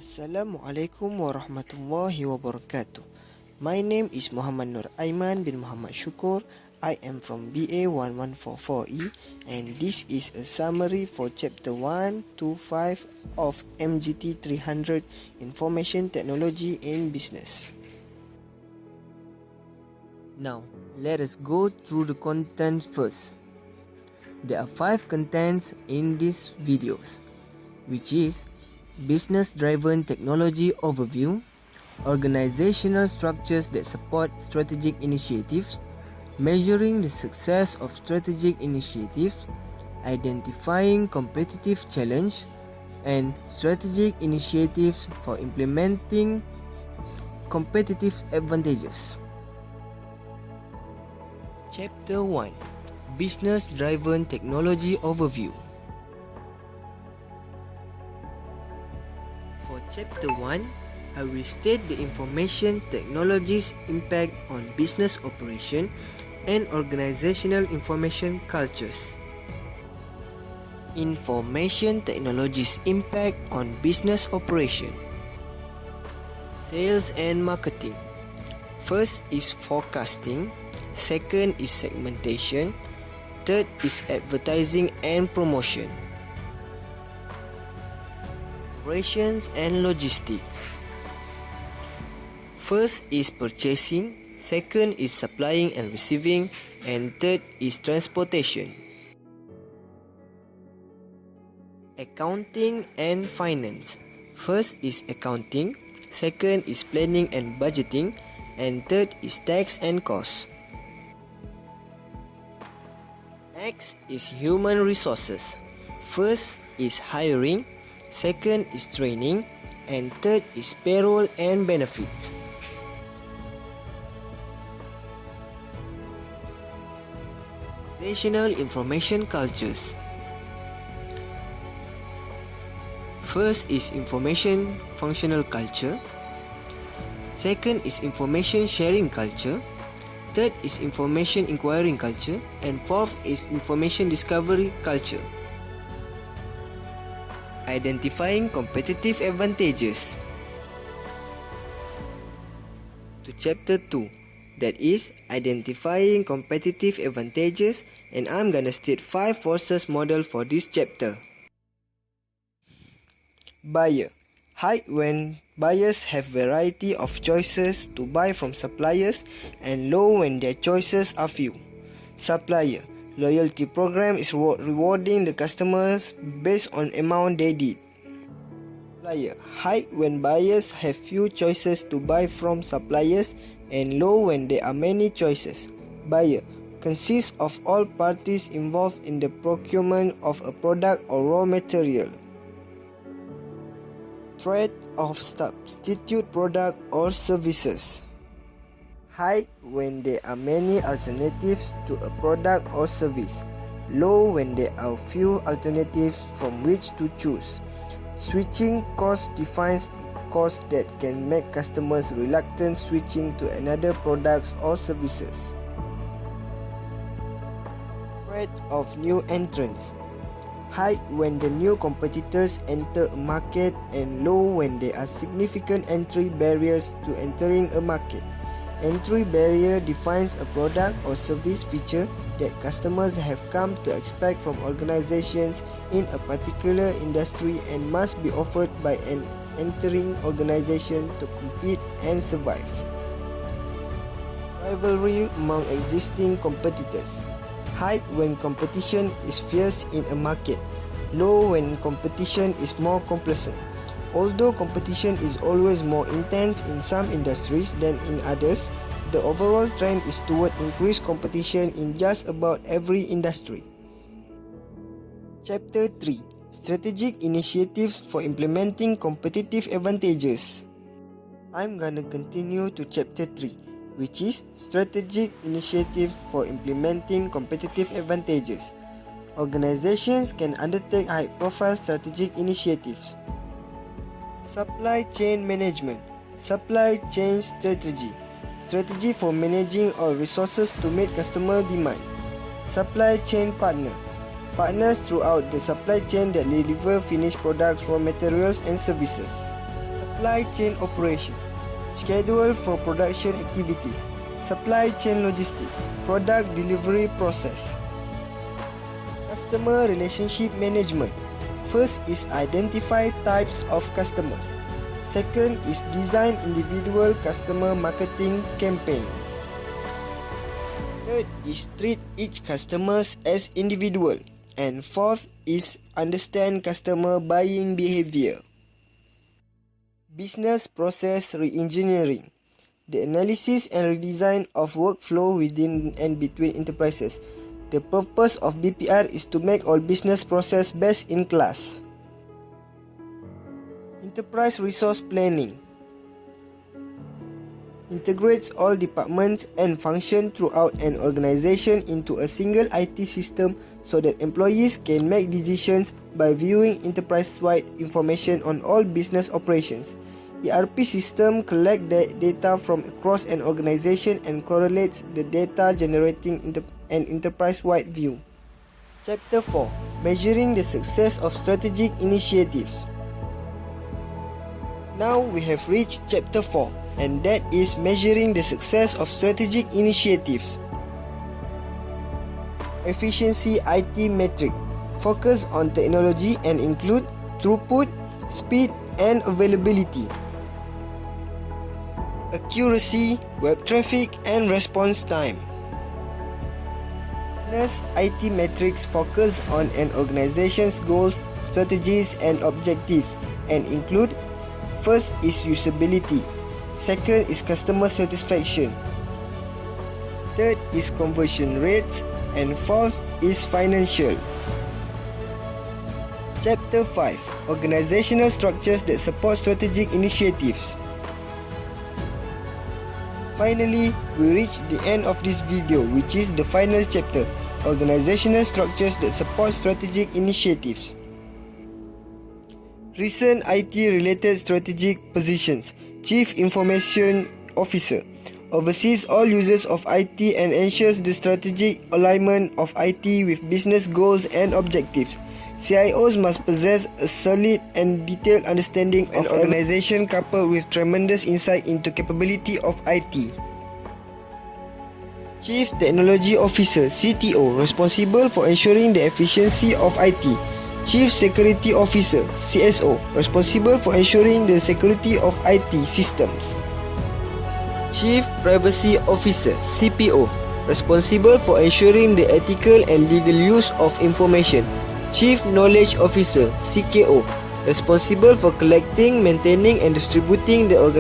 Assalamualaikum warahmatullahi wabarakatuh. My name is Muhammad Nur Aiman bin Muhammad Shukur. I am from BA1144E and this is a summary for Chapter 1 to 5 of MGT300 Information Technology in Business. Now, let us go through the content first. There are 5 contents in these videos, which is Business-Driven Technology Overview, Organizational Structures that Support Strategic Initiatives, Measuring the Success of Strategic Initiatives, Identifying Competitive Challenge, and Strategic Initiatives for Implementing Competitive Advantages. Chapter 1: Business-Driven Technology Overview. For Chapter 1, I will state the information technology's impact on business operation and organizational information cultures. Information technology's impact on business operation. Sales and marketing. First is forecasting, second is segmentation, third is advertising and promotion. Operations and logistics. First is purchasing, second is supplying and receiving, and third is transportation. Accounting and finance. First is accounting, second is planning and budgeting, and third is tax and cost. Next is human resources. First is hiring, second is training, and third is payroll and benefits. Organizational information cultures. First is information functional culture, second is information sharing culture, third is information inquiring culture, and fourth is information discovery culture. Identifying competitive advantages. To Chapter 2, that is identifying competitive advantages, and I'm gonna state 5 forces model for this chapter. Buyer. High when buyers have variety of choices to buy from suppliers, and low when their choices are few. Supplier. Loyalty program is rewarding the customers based on amount they did. Supplier. High when buyers have few choices to buy from suppliers, and low when there are many choices. Buyer. Consists of all parties involved in the procurement of a product or raw material. Threat of substitute product or services. High when there are many alternatives to a product or service. Low when there are few alternatives from which to choose. Switching cost defines cost that can make customers reluctant switching to another products or services. Threat of new entrants. High when the new competitors enter a market, and low when there are significant entry barriers to entering a market. Entry barrier defines a product or service feature that customers have come to expect from organizations in a particular industry and must be offered by an entering organization to compete and survive. Rivalry among existing competitors. High when competition is fierce in a market. Low when competition is more complacent. Although competition is always more intense in some industries than in others, the overall trend is toward increased competition in just about every industry. Chapter 3: Strategic Initiatives for Implementing Competitive Advantages. I'm gonna continue to Chapter 3, which is Strategic Initiative for Implementing Competitive Advantages. Organizations can undertake high-profile strategic initiatives. Supply chain management. Supply chain strategy. Strategy for managing all resources to meet customer demand. Supply chain partner. Partners throughout the supply chain that deliver finished products, raw materials and services. Supply chain operation, schedule for production activities, supply chain logistics, product delivery process. Customer relationship management. First is identify types of customers. Second is design individual customer marketing campaigns. Third is treat each customer as individual. And fourth is understand customer buying behavior. Business process reengineering. The analysis and redesign of workflow within and between enterprises. The purpose of BPR is to make all business process best in class. Enterprise resource planning integrates all departments and functions throughout an organization into a single IT system so that employees can make decisions by viewing enterprise-wide information on all business operations. ERP system collects the data from across an organization and correlates the data, generating an enterprise-wide view. Chapter 4. Measuring the success of strategic initiatives. Now we have reached Chapter 4, and that is measuring the success of strategic initiatives. Efficiency IT metric. Focus on technology and include throughput, speed, and availability. Accuracy, web traffic, and response time. IT metrics focus on an organization's goals, strategies, and objectives and include: first is usability, second is customer satisfaction, third is conversion rates, and fourth is financial. Chapter 5. Organizational structures that support strategic initiatives. Finally, we reach the end of this video, which is the final chapter, organizational structures that support strategic initiatives. Recent IT-related strategic positions. Chief Information Officer oversees all users of IT and ensures the strategic alignment of IT with business goals and objectives. CIOs must possess a solid and detailed understanding of an organization coupled with tremendous insight into capability of IT. Chief Technology Officer (CTO) responsible for ensuring the efficiency of IT. Chief Security Officer (CSO) responsible for ensuring the security of IT systems. Chief Privacy Officer (CPO) responsible for ensuring the ethical and legal use of information. Chief Knowledge Officer (CKO) responsible for collecting, maintaining and distributing the organization